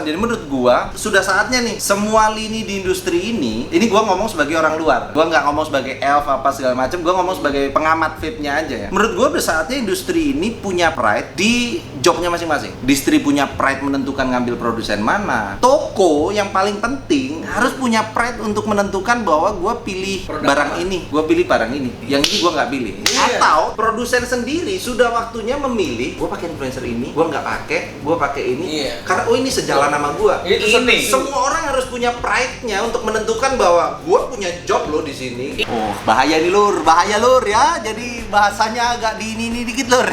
Jadi menurut gua sudah saatnya nih semua lini di industri ini gua ngomong sebagai orang luar. Gua nggak ngomong sebagai elf apa segala macam, gua ngomong sebagai pengamat vape-nya aja ya. Menurut gua udah saatnya industri ini punya pride di jobnya masing-masing. Distri punya pride menentukan ngambil produsen mana. Toko yang paling penting harus punya pride untuk menentukan bahwa gua pilih barang ini, gua pilih barang ini. Yang ini gua nggak pilih. Atau produsen sendiri sudah waktunya memilih, gua pakai influencer ini, gua nggak pakai, gua pakai ini. Karena ini sejalan sama gua. Semua orang harus punya pride-nya untuk menentukan bahwa gua punya job loh di sini. Oh, bahaya nih lur ya. Jadi bahasanya agak ini dikit lur.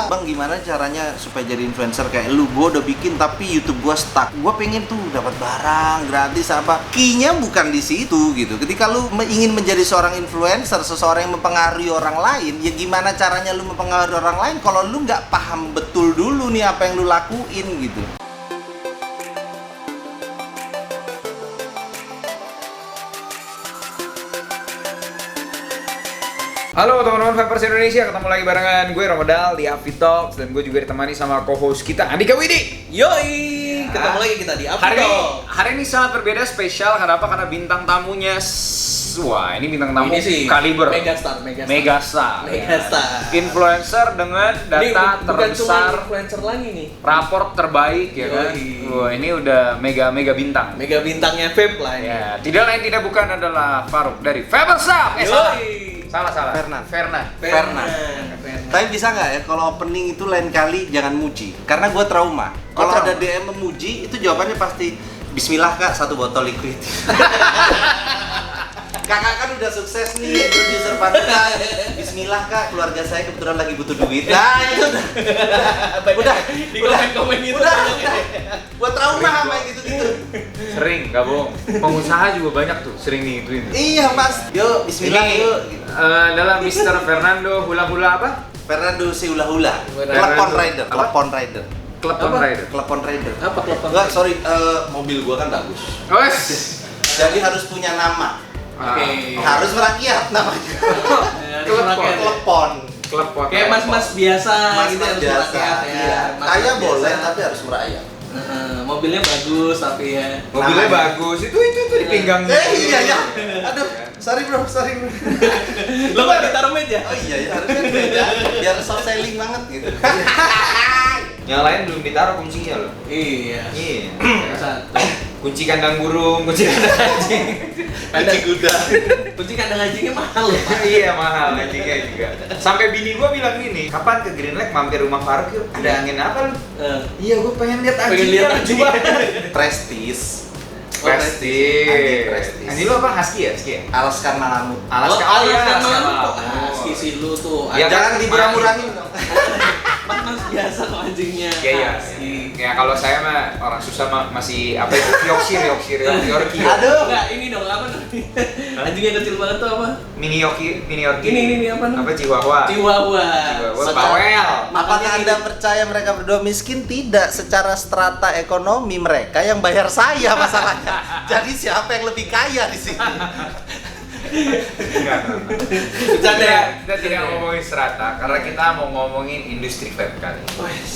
Bang, gimana caranya supaya jadi influencer kayak lu? Gua udah bikin tapi YouTube gua stuck. Gua pengen tuh dapat barang gratis apa. Key-nya bukan di situ gitu. Ketika lu ingin menjadi seorang influencer, seseorang yang mempengaruhi orang lain, ya gimana caranya lu mempengaruhi orang lain kalau lu nggak paham betul dulu nih apa yang lu lakuin gitu. Halo teman-teman Vapers Indonesia, ketemu lagi barengan gue Romadal di Avi Talks. Dan gue juga ditemani sama co-host kita Andika Widi. Yoi, ketemu lagi kita di Avi Talks. Hari ini sangat berbeda, spesial. Kenapa? Karena bintang tamunya wah, ini bintang tamu ini kaliber megastar. Influencer dengan data bukan terbesar, cuma influencer lagi nih, raport terbaik ya kan. Wah, ini udah mega bintang. Mega bintangnya vape lah ini. Ya, tidak lain tidak bukan adalah Faruk dari Vapers. Salah. Fernan. Tapi bisa nggak ya kalau opening itu lain kali jangan muji, karena gue trauma. Kalau ada DM memuji itu jawabannya pasti Bismillah kak, 1 botol liquid. Kakak kan udah sukses nih, produser panutan. Bismillah kak, keluarga saya kebetulan lagi butuh duit. Nah itu udah Di komen itu udah. Buat trauma sama yang gitu-gitu. Sering, gak bohong. Pengusaha juga banyak tuh, sering digituin. Iya mas, yuk Bismillah Ini yuk. adalah Mr. Fernando hula-hula apa? Fernando si hula-hula. Fernando. Klepon rider. Klepon Rider. Klepon rider. Apa klepon? Enggak, sorry, mobil gua kan bagus. Jadi harus punya nama. Oke. Harus merakyat namanya. Klepon. Kayak mas-mas biasa gitu Mas harus biasa. merakyat ya. Iya. Mas Kaya biasa. boleh tapi harus merayap. Mobilnya bagus tapi ya. Mobilnya Namanya. bagus. Itu di pinggang. Iya ya. Aduh, sorry bro. Lo nggak ditaruh meja? Oh iya ya, harusnya beda. Biar soft selling banget gitu. Yang lain belum ditaruh kuncinya loh. Iya. Satu. Kunci kandang burung, kunci kandang anjing. Kunci kuda. Kunci kandang anjingnya mahal loh. Iya mahal anjingnya juga. Sampai bini gua bilang gini, kapan ke Green Lake mampir rumah Faruk yuk? Ada angin apa lu? Iya, gua pengen lihat anjingnya. Pengen lihat anjingnya. Prestis. Prestis. Anjing lu apa? Husky ya? Alaskan Malamut. Alaska Malamut. Husky lu tuh. Ya, Jangan dimurah-murahin dong. Mas biasa kok anjingnya. Iya. Ya kalau saya mah orang susah masih apa itu Yorkshire. Aduh. Enggak, ini dong apa namanya? Anjing yang kecil banget tuh apa? Mini Yorkie. Ini apa namanya? Apa Chihuahua? Bawel. Apakah Anda percaya mereka berdua miskin? Tidak, secara strata ekonomi mereka yang bayar saya masalahnya. Jadi siapa yang lebih kaya di sini? Bercanda ya? Kita tidak ngomongin strata karena kita mau ngomongin industri vape kali.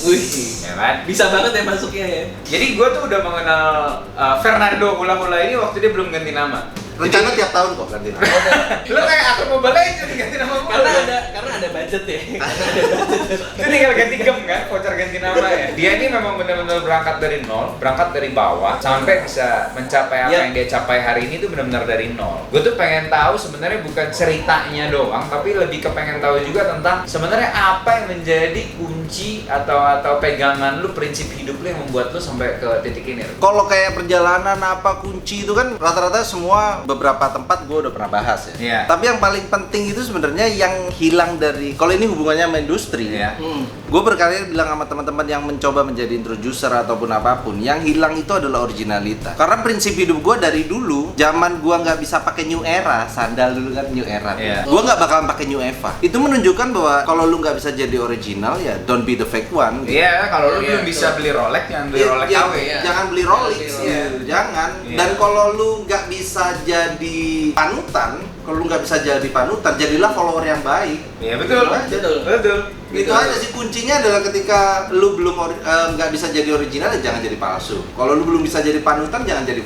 Wih, Ya kan? bisa banget ya masuknya ya. Jadi gue tuh udah mengenal Fernando hula-hula ini waktu dia belum ganti nama. Rencana tiap tahun kok ganti. Lo kayak aku Mobile Legends ganti nama gue. Karena ada budget ya. Itu tinggal ganti gem kan, voucher ganti nama ya. Dia ini memang benar-benar berangkat dari nol, berangkat dari bawah sampai bisa mencapai apa yang dia capai hari ini tuh benar-benar dari nol. Gue tuh pengen tahu sebenarnya bukan ceritanya doang, tapi lebih ke pengen tahu juga tentang sebenarnya apa yang menjadi kunci atau pegangan lu, prinsip hidup lu yang membuat lu sampai ke titik ini. Kalau kayak perjalanan apa kunci itu kan rata-rata semua beberapa tempat gue udah pernah bahas ya. Iya. Tapi yang paling penting itu sebenarnya yang hilang dari, kalau ini hubungannya sama industri ya. Gue berkali bilang sama teman-teman yang mencoba menjadi introducer ataupun apapun, yang hilang itu adalah originalitas. Karena prinsip hidup gue dari dulu, zaman gue nggak bisa pakai New Era, sandal dulu kan New Era. Iya. Gue nggak bakalan pakai New Eva. Itu menunjukkan bahwa kalau lu nggak bisa jadi original ya don't be the fake one. Iya, kalau lu belum bisa beli Rolex, jangan beli Rolex KW. Jangan beli Rolex, Iya. jangan. Iya. Dan kalau lu nggak bisa jadi panutan, Kalau lu nggak bisa jadi panutan, jadilah follower yang baik. Iya betul. Betul. Itu aja sih kuncinya adalah ketika lu belum nggak bisa jadi original, ya jangan jadi palsu. Kalau lu belum bisa jadi panutan, jangan jadi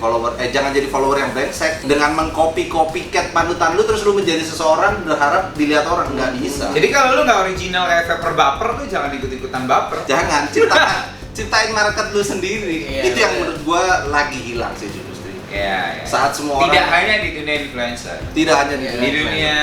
follower yang brengsek dengan mengcopy-copycat panutan lu terus lu menjadi seseorang berharap dilihat orang, nggak bisa. Jadi kalau lu nggak original kayak Vapor baper tuh jangan ikut-ikutan baper. Jangan ciptain market lu sendiri. Iya, Itu yang bener. menurut gua lagi hilang sih di industri. Iya. Saat semua tidak orang hanya di dunia influencer, tidak hanya di di dunia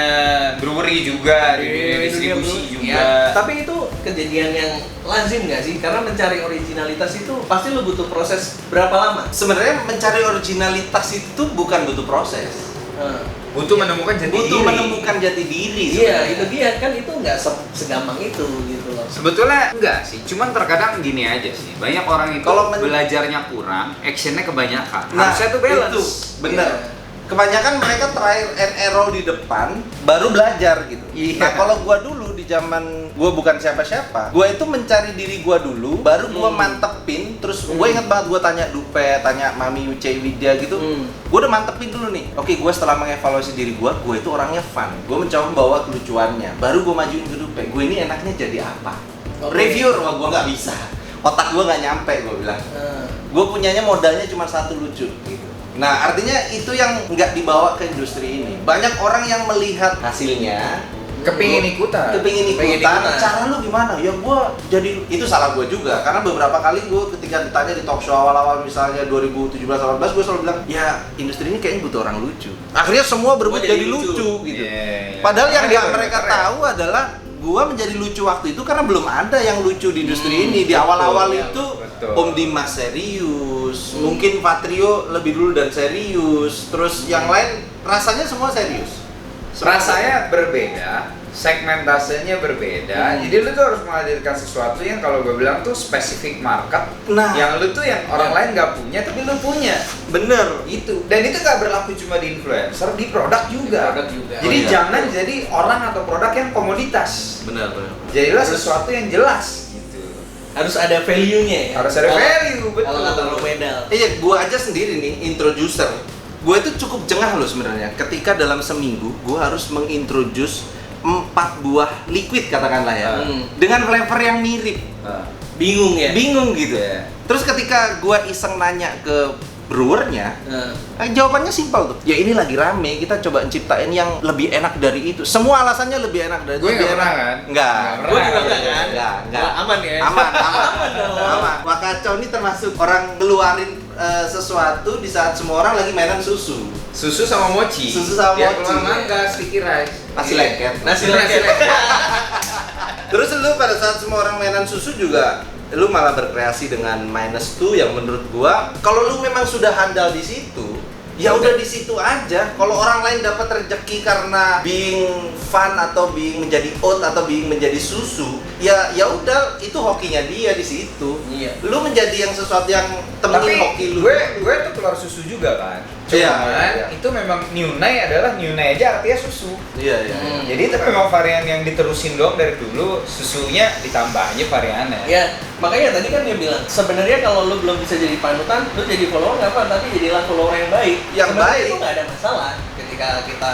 brewery juga, di dunia distribusi juga. Ya, tapi itu kejadian yang lazim nggak sih? Karena mencari originalitas itu pasti lo butuh proses berapa lama? sebenarnya mencari originalitas itu bukan butuh proses. Butuh menemukan jati Butuh diri. menemukan jati diri. Iya, sebenarnya. itu dia kan itu nggak segampang itu gitu loh. Sebetulnya enggak sih, cuman terkadang gini aja sih. Banyak orang itu Kalau belajarnya kurang, actionnya kebanyakan. Nah, Harusnya tuh balance. itu benar. Iya. Kebanyakan mereka trial and error di depan, baru belajar gitu. Iya. Nah, kalau gua dulu di zaman gua bukan siapa-siapa, gua itu mencari diri gua dulu, baru gua mantepin, terus gua ingat banget gua tanya Dupe, tanya Mami Uce Widya gitu. Gua udah mantepin dulu nih. Oke, gua setelah mengevaluasi diri gua itu orangnya fun. Gua mencoba membawa kelucuannya. Baru gua majuin ke Dupe. Gua ini enaknya jadi apa? Reviewer, wah gua nggak bisa. Otak gua nggak nyampe, gua bilang. Gue punyanya modalnya cuma satu lucu gitu. Nah, artinya itu yang nggak dibawa ke industri ini. Banyak orang yang melihat hasilnya, Kepingin ikutan. kepingin ikutan. Cara lu gimana? Ya gue jadi, itu salah gue juga. Karena beberapa kali gue ketika ditanya di talk show awal-awal misalnya 2017-18, gue selalu bilang, ya industri ini kayaknya butuh orang lucu. Akhirnya semua berubah Gua jadi jadi lucu gitu. Iya. Padahal yang Makanya nggak baru mereka keren. tahu adalah gua menjadi lucu waktu itu karena belum ada yang lucu di industri ini. Di betul, awal-awal ya, itu betul. Om Dimas serius, mungkin Patrio lebih dulu dan serius, terus yang lain rasanya semua serius. Rasanya berbeda, segmentasenya berbeda. Jadi lu tuh harus menghadirkan sesuatu yang kalau gue bilang tuh spesifik market. Nah. Yang lu tuh yang orang lain nggak punya tapi lu punya. Bener. Itu. Dan itu nggak berlaku cuma di influencer, di produk juga. Produk juga. Jadi Oh, iya. jangan jadi orang atau produk yang komoditas. Bener. Jadilah sesuatu yang jelas gitu. Harus ada value-nya ya. Harus ada value, betul. Kalau kata lo pedal. Iya, gua aja sendiri nih introducer. Gua itu cukup jengah loh sebenarnya. Ketika dalam seminggu gua harus mengintroduce 4 buah liquid katakanlah ya. Dengan flavor yang mirip. Bingung ya. Bingung gitu. Iya. Terus ketika gua iseng nanya ke brewernya, jawabannya simpel tuh. Ya ini lagi rame, kita coba ciptain yang lebih enak dari itu. Semua alasannya lebih enak dari Gue lebih nggak pernah enak. kan? Enggak. Nggak Gue juga pernah. enggak kan? Enggak. Aman ya. Aman. dong. Aman. Wakacau ini termasuk orang ngeluarin sesuatu di saat semua orang lagi mainan susu. Susu sama mochi. Susu sama Dia mochi. keluar mangga, sticky rice. Nasi lengket. Nasi lengket. Terus lu pada saat semua orang mainan susu juga lu malah berkreasi dengan minus 2 yang menurut gua kalau lu memang sudah handal di situ ya udah di situ aja. Kalau orang lain dapat rezeki karena being fun atau being menjadi oat atau being menjadi susu, ya udah itu hokinya dia di situ. Iya. Lu menjadi yang sesuatu yang temenin Tapi hoki lu. gue tuh keluar susu juga kan. Iya, Cuman iya. itu memang Nyunai adalah Nyunai aja artinya susu. Iya. Jadi itu memang varian yang diterusin doang dari dulu, susunya ditambah aja variannya. Ya, makanya tadi kan dia bilang sebenarnya kalau lu belum bisa jadi panutan, lu jadi follower nggak apa, tapi jadilah follower yang baik. Yang Sebenarnya baik. itu nggak ada masalah ketika kita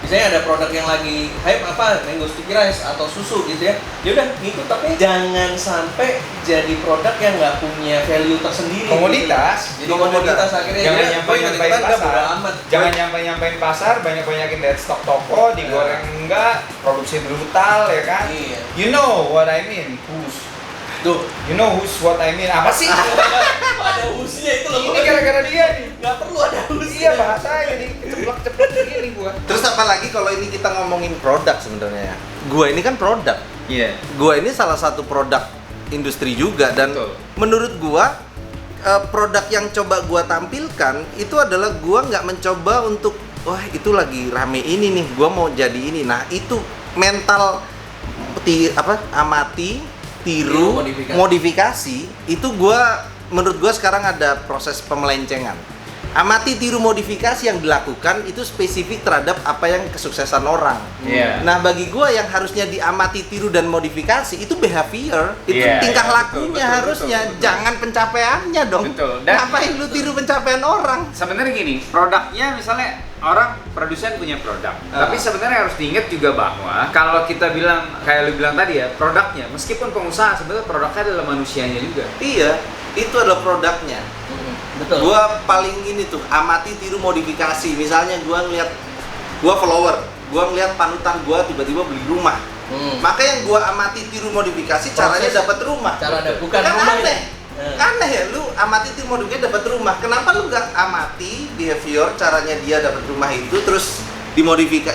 misalnya ada produk yang lagi hype apa, mango sticky rice atau susu gitu ya. Ya udah ngikut, tapi jangan sampai jadi produk yang nggak punya value tersendiri. Komoditas. Gitu. Jadi komoditas akhirnya Jangan dia, nyampein "Boy, nyampein ikut-ikutan nggak, pasar. bodo amat." Jangan nyampein pasar, banyakin dead stock toko, digoreng enggak, produksi brutal ya kan. Iya. You know what I mean? Who's? Tuh, You know who's what I mean? Apa sih? ada usinya itu loh. Ini gara-gara dia nih. Nggak perlu ada usia. Iya bahasanya jadi ceplok-ceplok begini gua. Terus apalagi kalau ini kita ngomongin produk sebenarnya ya. Gua ini kan produk. Iya. Gua ini salah satu produk industri juga dan Betul. menurut gua produk yang coba gua tampilkan itu adalah gua nggak mencoba untuk wah itu lagi rame ini nih gua mau jadi ini. Nah itu mental amati tiru Modifikasi. modifikasi itu gua menurut gua sekarang ada proses pemelencengan. Amati tiru modifikasi yang dilakukan itu spesifik terhadap apa yang kesuksesan orang. Iya. Nah, bagi gua yang harusnya diamati tiru dan modifikasi itu behavior, itu Iya, tingkah iya, lakunya betul, harusnya, betul. jangan pencapaiannya dong. Betul. Dan- Ngapain lu tiru pencapaian orang? Sebenarnya gini, produknya misalnya orang produsen punya produk, tapi sebenarnya harus diingat juga bahwa kalau kita bilang kayak lu bilang tadi ya, produknya meskipun pengusaha sebenarnya produknya adalah manusianya juga. Iya, itu adalah produknya. Betul. Gua paling ini tuh amati tiru modifikasi. Misalnya gua ngeliat gua follower, gua ngeliat panutan gua tiba-tiba beli rumah. Maka yang gua amati tiru modifikasi caranya Proses. dapat rumah. Cara ada bukan Kan rumah aneh. ya. Aneh ya, lu amati tiru modifikasi dapat rumah. Kenapa lu nggak amati behavior caranya dia dapat rumah itu terus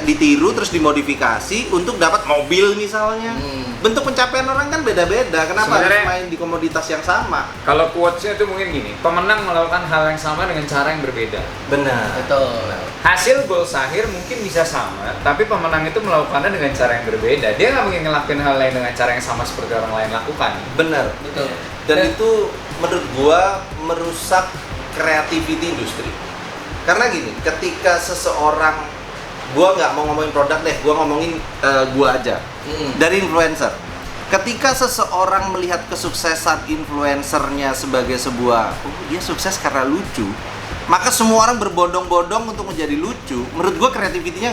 ditiru terus dimodifikasi untuk dapat mobil misalnya. Bentuk pencapaian orang kan beda-beda. Kenapa harus Sebenarnya- main di komoditas yang sama? Kalau quotes-nya itu mungkin gini, pemenang melakukan hal yang sama dengan cara yang berbeda. Benar. Betul. Hasil goals akhir mungkin bisa sama, tapi pemenang itu melakukannya dengan cara yang berbeda. Dia nggak mungkin ngelakuin hal lain dengan cara yang sama seperti orang lain lakukan. Benar. Betul. Dan itu menurut gua merusak creativity industri. Karena gini, ketika seseorang, gua nggak mau ngomongin produk deh, gua ngomongin gua aja. Dari influencer. Ketika seseorang melihat kesuksesan influencernya sebagai sebuah, dia sukses karena lucu, maka semua orang berbondong-bondong untuk menjadi lucu. Menurut gua kreativitinya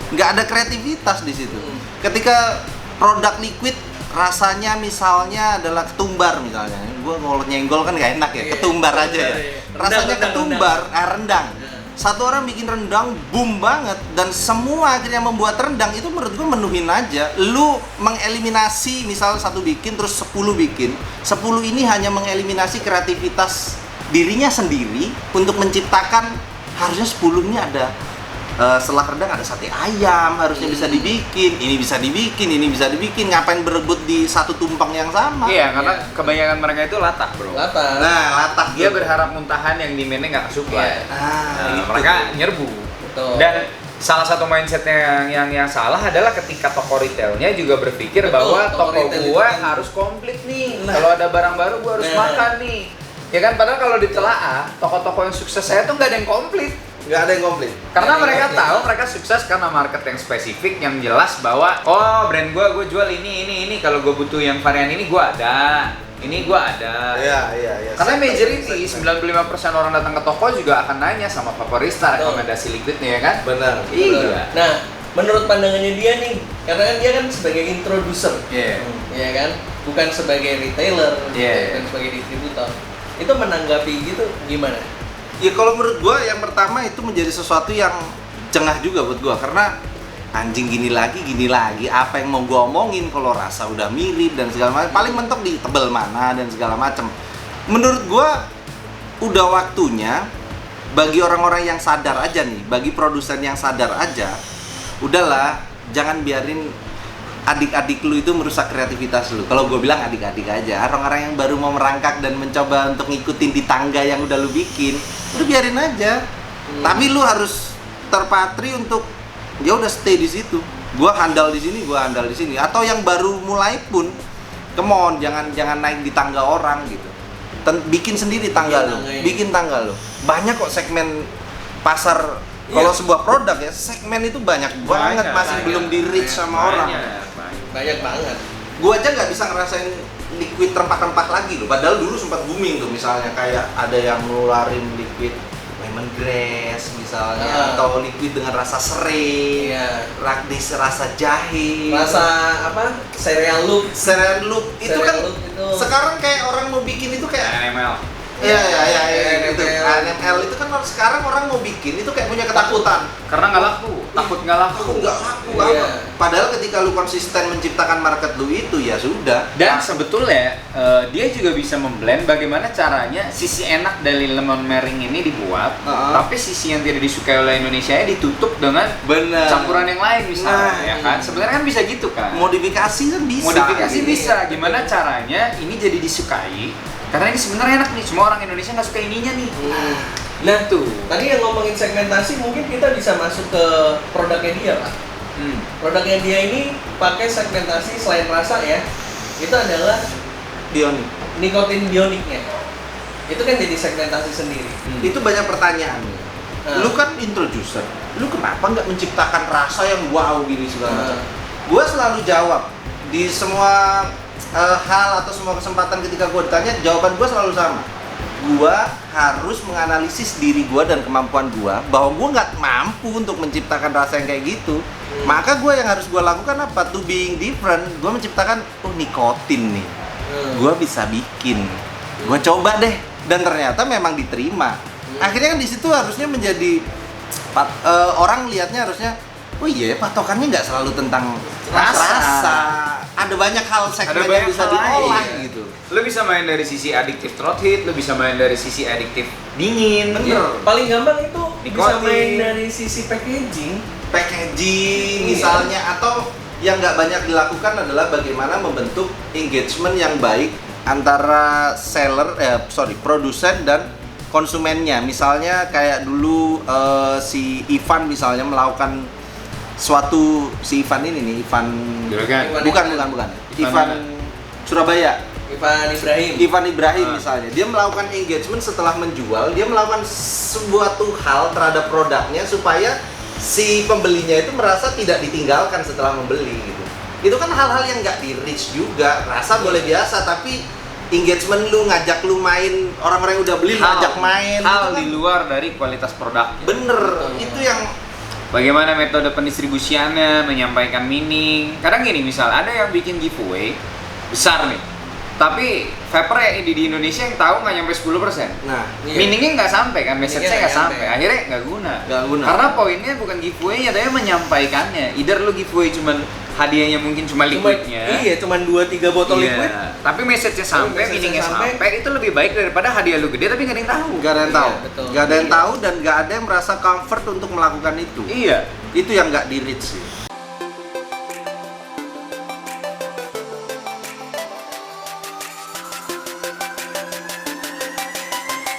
nggak ada kreativitas di situ. Ketika produk liquid rasanya misalnya adalah ketumbar misalnya, gue mau nyenggol kan nggak enak ya, Iya, ketumbar aja ya, rasanya Rendang, ketumbar, rendang. Satu orang bikin rendang boom banget dan semua akhirnya membuat rendang, itu menurut gue menuhin aja. Lu mengeliminasi misal satu bikin terus 10 bikin, 10 ini hanya mengeliminasi kreativitas dirinya sendiri untuk menciptakan. Harusnya 10 ini ada setelah rendang ada sate ayam, harusnya bisa dibikin, ini bisa dibikin, ngapain berebut di satu tumpeng yang sama? Iya, karena kebanyakan mereka itu latah, bro. Latah. Nah, latah Dia tuh. berharap muntahan yang demandnya nggak kesupply. Iya. Ah, itu Mereka tuh. nyerbu. Betul. Dan salah satu mindsetnya yang salah adalah ketika toko retailnya juga berpikir Betul, bahwa toko toko retail gua itu kan- harus komplit nih. Nah. Kalau ada barang baru gua harus Nah. makan nih. Ya kan, padahal kalau ditelaah, toko-toko yang sukses saya tuh nggak ada yang komplit. Nggak ada yang komplit. Karena Yang mereka komplit. tahu mereka sukses karena market yang spesifik yang jelas bahwa oh brand gua jual ini kalau gua butuh yang varian ini gua ada. Ini gua ada. Iya. Karena Segmen, majority segmen. 95% orang datang ke toko juga akan nanya sama Vaporista rekomendasi liquidnya ya kan? Benar. Iya. Nah, menurut pandangannya dia nih, karena kan dia kan sebagai introducer, Iya. ya kan, bukan sebagai retailer, Iya. bukan sebagai distributor. Itu menanggapi gitu gimana? Ya kalau menurut gua yang pertama itu menjadi sesuatu yang cengah juga buat gua karena anjing gini lagi apa yang mau gua omongin kalau rasa udah mirip dan segala macam, paling mentok di tebel mana dan segala macam. Menurut gua udah waktunya bagi orang-orang yang sadar aja nih, bagi produsen yang sadar aja, udahlah jangan biarin adik-adik lu itu merusak kreativitas lu. Kalau gue bilang adik-adik aja, orang-orang yang baru mau merangkak dan mencoba untuk ngikutin di tangga yang udah lu bikin, lu biarin aja. Tapi lu harus terpatri untuk ya udah stay di situ. Gua handal di sini, gua handal di sini. Atau yang baru mulai pun, come on, jangan naik di tangga orang gitu. Bikin sendiri tangga lu, bikin tangga lu. Banyak kok segmen pasar. Kalau sebuah produk ya, segmen itu banyak banget masih belum di reach sama orang. Banyak banget. Gua aja nggak bisa ngerasain liquid rempah-rempah lagi loh. Padahal dulu sempat booming tuh, misalnya kayak ada yang ngeluarin liquid lemongrass misalnya, atau liquid dengan rasa serai, rakdis rasa jahe, Rasa apa? Cereal loop. cereal loop itu Cereal kan loop itu. sekarang kayak orang mau bikin itu kayak NML. Iya itu NML. NML itu kan sekarang orang mau bikin itu kayak punya ketakutan. Karena nggak laku, takut nggak laku. Aku nggak laku Iya. apa. Padahal ketika lu konsisten menciptakan market lu itu ya sudah. Dan sebetulnya dia juga bisa memblend bagaimana caranya sisi enak dari lemon meringue ini dibuat, tapi sisi yang tidak disukai oleh Indonesia ditutup dengan Benar. campuran yang lain misalnya, Nah, ya kan? Sebenarnya kan bisa gitu kan? Modifikasi kan bisa. Modifikasi gitu. bisa. Gimana caranya ini jadi disukai? Karena ini sebenarnya enak nih, semua orang Indonesia nggak suka ininya nih. Nah, Tuh. tadi yang ngomongin segmentasi, mungkin kita bisa masuk ke produknya dia, Pak. Produknya dia ini pakai segmentasi selain rasa ya, itu adalah Bionic. nikotin bioniknya. Itu kan jadi segmentasi sendiri. Itu banyak pertanyaan. Lu kan introducer, lu kenapa nggak menciptakan rasa yang wow gini segala macam? Gua selalu jawab di semua hal atau semua kesempatan ketika gua ditanya, jawaban gua selalu sama. Gua harus menganalisis diri gua dan kemampuan gua bahwa gua nggak mampu untuk menciptakan rasa yang kayak gitu. Maka gua yang harus gua lakukan apa? To being different. Gua menciptakan nikotin nih. Gua bisa bikin. Gua coba deh dan ternyata memang diterima. Akhirnya kan di situ harusnya menjadi orang lihatnya harusnya, oh iya patokannya nggak selalu tentang rasa. Ada banyak hal segmen yang bisa diolah gitu. Lu bisa main dari sisi adiktif throat heat, lu bisa main dari sisi adiktif dingin. Bener. Paling gampang itu bisa Nikotin. main dari sisi packaging. Misalnya, atau yang nggak banyak dilakukan adalah bagaimana membentuk engagement yang baik antara produsen dan konsumennya. Misalnya kayak dulu si Ivan misalnya melakukan suatu, si Ivan ini nih, Ivan bukan Ivan Surabaya, Ivan Ibrahim misalnya, dia melakukan engagement setelah menjual, dia melakukan suatu hal terhadap produknya supaya si pembelinya itu merasa tidak ditinggalkan setelah membeli gitu. Itu kan hal-hal yang nggak di reach juga. Rasa boleh biasa, tapi engagement lu, ngajak lu main, orang-orang yang udah beli ngajak main hal gitu kan. di luar dari kualitas produk. Bener, itu yang Bagaimana metode pendistribusiannya, menyampaikan meaning. Kadang gini, misal ada yang bikin giveaway besar nih, tapi vapor yang di Indonesia yang tahu nggak nyampe 10%. nah, Meaningnya nggak sampai kan, message-nya nggak Meaningnya nggak sampai, akhirnya nggak guna. Nggak guna. Karena poinnya bukan giveaway-nya, tapi menyampaikannya. Either lu giveaway cuman hadiahnya mungkin cuma liquidnya. Iya, cuman 2-3 botol Iya. liquid. Tapi message-nya sampai, message-nya meaningnya sampai. sampai, itu lebih baik daripada hadiah lu gede tapi nggak ada yang tahu. nggak ada yang tahu, Iya, betul. nggak ada yang tahu dan nggak ada yang merasa comfort untuk melakukan itu. Iya. Itu yang nggak di reach sih.